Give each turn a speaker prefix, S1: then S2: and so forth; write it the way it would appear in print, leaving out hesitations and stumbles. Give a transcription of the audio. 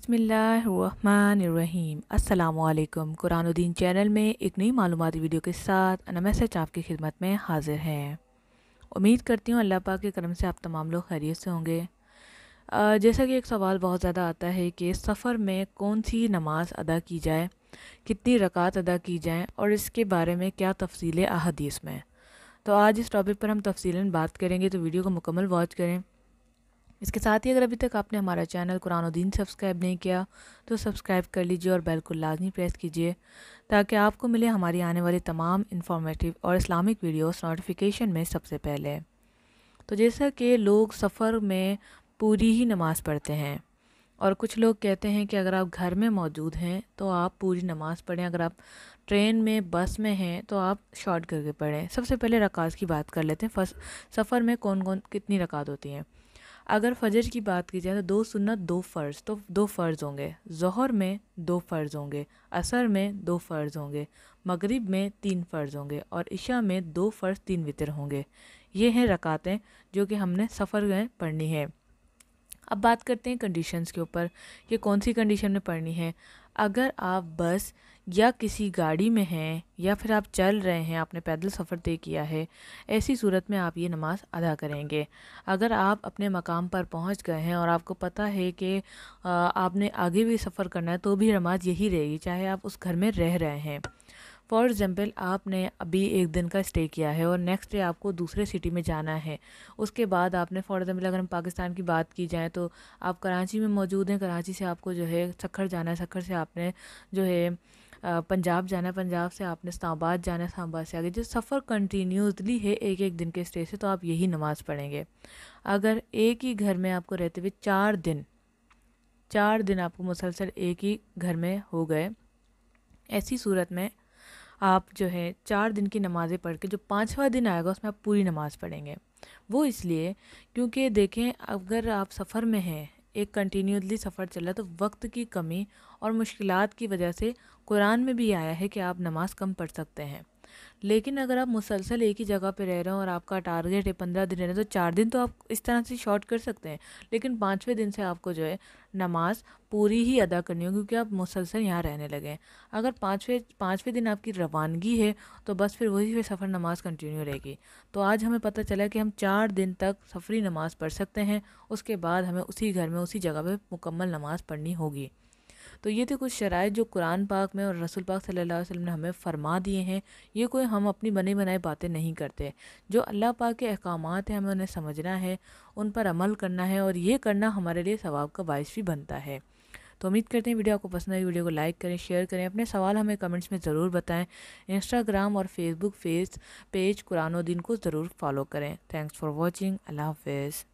S1: बिस्मिल्लाहिर्रहमानिर्रहीम। अस्सलामुअलैकुम। कुरानुद्दीन चैनल में एक नई मालूमाती वीडियो के साथ अना मैसेज आपकी खिदमत में हाजिर है। उम्मीद करती हूँ अल्लाह पाक के करम से आप तमाम लोग खैरियत से होंगे। जैसा कि एक सवाल बहुत ज़्यादा आता है कि सफ़र में कौन सी नमाज अदा की जाए, कितनी रकात अदा की जाए और इसके बारे में क्या तफसील अहादीस में। तो आज इस टॉपिक पर हम तफसीलन बात करेंगे, तो वीडियो को मुकम्मल वॉच करें। इसके साथ ही अगर अभी तक आपने हमारा चैनल कुरानुद्दीन सब्सक्राइब नहीं किया तो सब्सक्राइब कर लीजिए और बेल को लाजमी प्रेस कीजिए ताकि आपको मिले हमारी आने वाली तमाम इन्फॉर्मेटिव और इस्लामिक वीडियोस नोटिफिकेशन में सबसे पहले। तो जैसा कि लोग सफ़र में पूरी ही नमाज़ पढ़ते हैं और कुछ लोग कहते हैं कि अगर आप घर में मौजूद हैं तो आप पूरी नमाज़ पढ़ें, अगर आप ट्रेन में बस में हैं तो आप शॉर्ट करके पढ़ें। सबसे पहले रकात की बात कर लेते हैं। सफ़र में कौन कौन कितनी रकात होती हैं। अगर फजर की बात की जाए तो 2 सुन्नत 2 फ़र्ज़, तो 2 फ़र्ज़ होंगे। ज़ोहर में 2 फ़र्ज़ होंगे, असर में 2 फ़र्ज़ होंगे, मगरिब में 3 फ़र्ज़ होंगे और इशा में 2 फ़र्ज़ 3 वितर होंगे। ये हैं रकातें जो कि हमने सफ़र में पढ़नी है। अब बात करते हैं कंडीशंस के ऊपर कि कौन सी कंडीशन में पढ़नी है। अगर आप बस या किसी गाड़ी में हैं या फिर आप चल रहे हैं, आपने पैदल सफ़र तय किया है, ऐसी सूरत में आप ये नमाज़ अदा करेंगे। अगर आप अपने मकाम पर पहुंच गए हैं और आपको पता है कि आपने आगे भी सफ़र करना है तो भी नमाज यही रहेगी, चाहे आप उस घर में रह रहे हैं। फॉर एग्ज़ाम्पल आपने अभी एक दिन का स्टे किया है और नेक्स्ट डे आपको दूसरे सिटी में जाना है। उसके बाद आपने फॉर एग्ज़ाम्पल अगर हम पाकिस्तान की बात की जाए तो आप कराची में मौजूद हैं, कराची से आपको जो है सक्खर जाना है, सक्खर से आपने जो है पंजाब जाना है, पंजाब से आपने इस्लामाबाद जाना है, इस्लामाबाद से आगे जो सफ़र कंटिन्यूसली है एक एक दिन के स्टे से, तो आप यही नमाज़ पढ़ेंगे। अगर एक ही घर में आपको रहते हुए 4 दिन आपको मुसलसल एक ही घर में हो गए, ऐसी सूरत में आप जो है 4 दिन की नमाज़ें पढ़ के जो 5वां दिन आएगा उसमें आप पूरी नमाज़ पढ़ेंगे। वो इसलिए क्योंकि देखें, अगर आप सफ़र में हैं, एक कंटिन्यूसली सफ़र चल रहा है, तो वक्त की कमी और मुश्किलात की वजह से कुरान में भी आया है कि आप नमाज़ कम पढ़ सकते हैं। लेकिन अगर आप मुसलसल एक ही जगह पे रह रहे हो और आपका टारगेट है 15 दिन रहना, तो 4 दिन तो आप इस तरह से शॉर्ट कर सकते हैं। लेकिन 5वें दिन से आपको जो है नमाज पूरी ही अदा करनी होगी क्योंकि आप मुसलसल यहाँ रहने लगे हैं। अगर पाँचवें दिन आपकी रवानगी है तो बस फिर वही पे सफ़र नमाज कंटिन्यू रहेगी। तो आज हमें पता चला कि हम 4 दिन तक सफ़री नमाज़ पढ़ सकते हैं, उसके बाद हमें उसी घर में उसी जगह पे मुकम्मल नमाज़ पढ़नी होगी। तो ये थे कुछ शराइत जो कुरान पाक में और रसूल पाक सल्लल्लाहु अलैहि वसल्लम ने हमें फरमा दिए हैं। ये कोई हम अपनी बनी बनाई बातें नहीं करते। जो अल्लाह पाक के अहकामात हैं हमें उन्हें समझना है, उन पर अमल करना है और ये करना हमारे लिए सवाब का बाइस भी बनता है। तो उम्मीद करते हैं वीडियो आपको पसंद आई। वीडियो को लाइक करें, शेयर करें, अपने सवाल हमें कमेंट्स में ज़रूर बताएं। इंस्टाग्राम और फेसबुक पेज कुरानुद्दीन को ज़रूर फॉलो करें। Thanks for watching. अल्लाह हाफ़िज़।